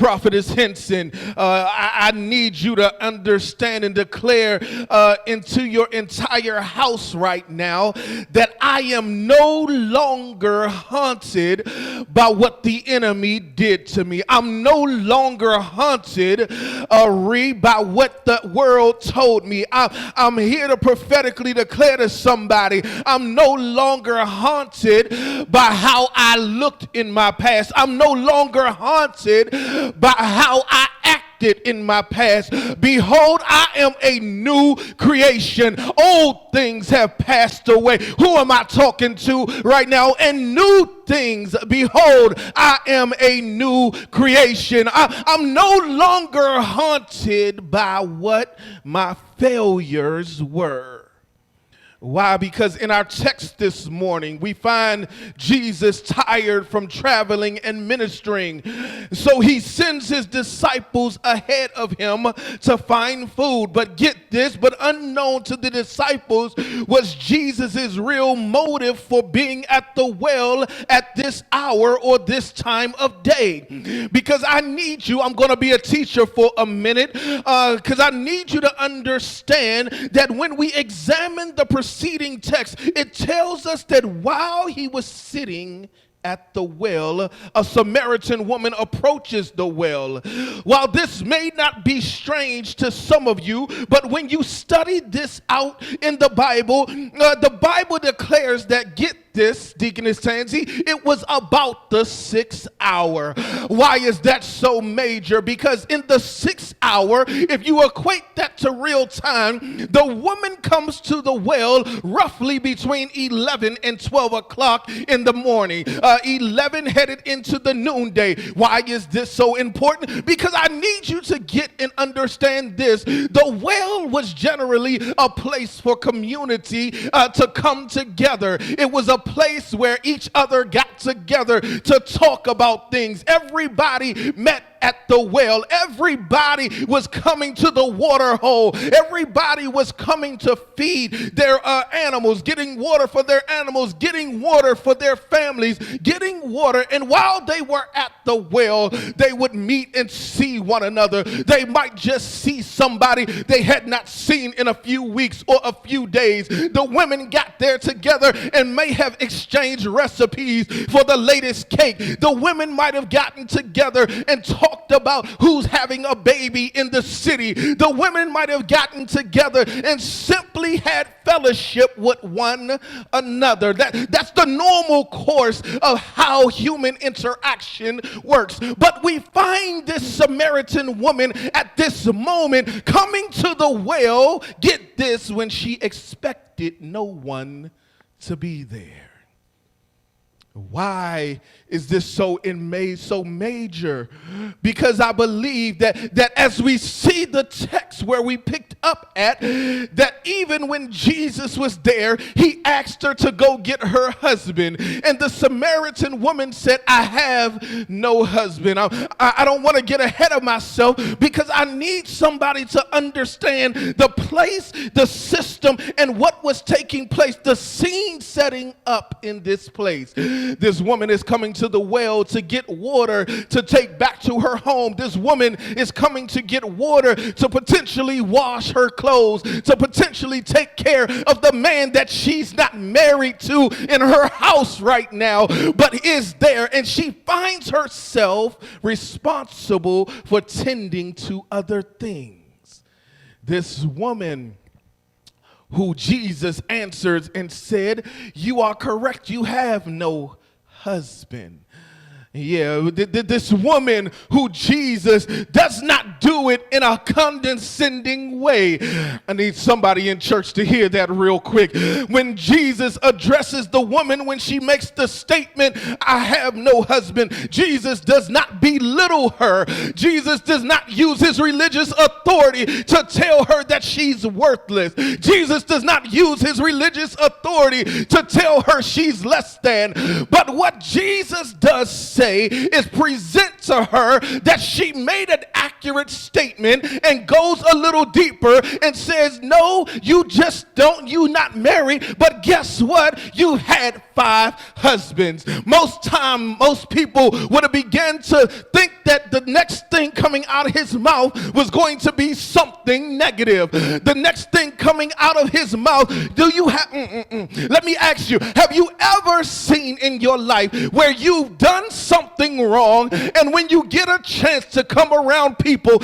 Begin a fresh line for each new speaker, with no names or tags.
Prophetess Henson, I need you to understand and declare into your entire house right now that I am no longer haunted by what the enemy did to me. I'm no longer haunted, by what the world told me. I'm here to prophetically declare to somebody, I'm no longer haunted by how I looked in my past. I'm no longer haunted by how I acted in my past. Behold, I am a new creation. Old things have passed away. Who am I talking to right now? And new things, behold, I am a new creation. I'm no longer haunted by what my failures were. Why? Because in our text this morning, we find Jesus tired from traveling and ministering. So he sends his disciples ahead of him to find food. But get this, but unknown to the disciples was Jesus' real motive for being at the well at this hour or this time of day. Because I need you, I'm going to be a teacher for a minute, because I need you to understand that when we examine the preceding text, it tells us that while he was sitting at the well, a Samaritan woman approaches the well. While this may not be strange to some of you, but when you study this out in the Bible declares that, get this, Deaconess Tansy, it was about the 6th hour. Why is that so major? Because in the 6th hour, if you equate that to real time, the woman comes to the well roughly between 11 and 12 o'clock in the morning. 11 headed into the noonday. Why is this so important? Because I need you to get and understand this. The well was generally a place for community to come together. It was a place where each other got together to talk about things. Everybody met at the well. Everybody was coming to the water hole. Everybody was coming to feed their animals, getting water for their animals, getting water for their families, getting water. And while they were at the well, they would meet and see one another. They might just see somebody they had not seen in a few weeks or a few days. The women got there together and may have exchanged recipes for the latest cake. The women might have gotten together and talked about who's having a baby in the city. The women might have gotten together and simply had fellowship with one another. That's the normal course of how human interaction works. But we find this Samaritan woman at this moment coming to the well, get this, when she expected no one to be there. Why is this so major? Because I believe that as we see the text where we picked up at, that even when Jesus was there, he asked her to go get her husband. And the Samaritan woman said, I have no husband. I don't want to get ahead of myself, because I need somebody to understand the place, the system, and what was taking place, the scene setting up in this place. This woman is coming to the well to get water to take back to her home. This woman is coming to get water to potentially wash her clothes, to potentially take care of the man that she's not married to in her house right now, but is there. And she finds herself responsible for tending to other things. This woman who Jesus answers and said, you are correct, you have no husband. Yeah, this woman who Jesus does not do it in a condescending way. I need somebody in church to hear that real quick. When Jesus addresses the woman, when she makes the statement, I have no husband, Jesus does not belittle her. Jesus does not use his religious authority to tell her that she's worthless. Jesus does not use his religious authority to tell her she's less than. But what Jesus does say is present to her that she made an accurate accurate statement and goes a little deeper and says, no, you not married, but guess what? You had 5 husbands. Most people would have began to think that the next thing coming out of his mouth was going to be something negative. The next thing coming out of his mouth, let me ask you, have you ever seen in your life where you've done something wrong, and when you get a chance to come around people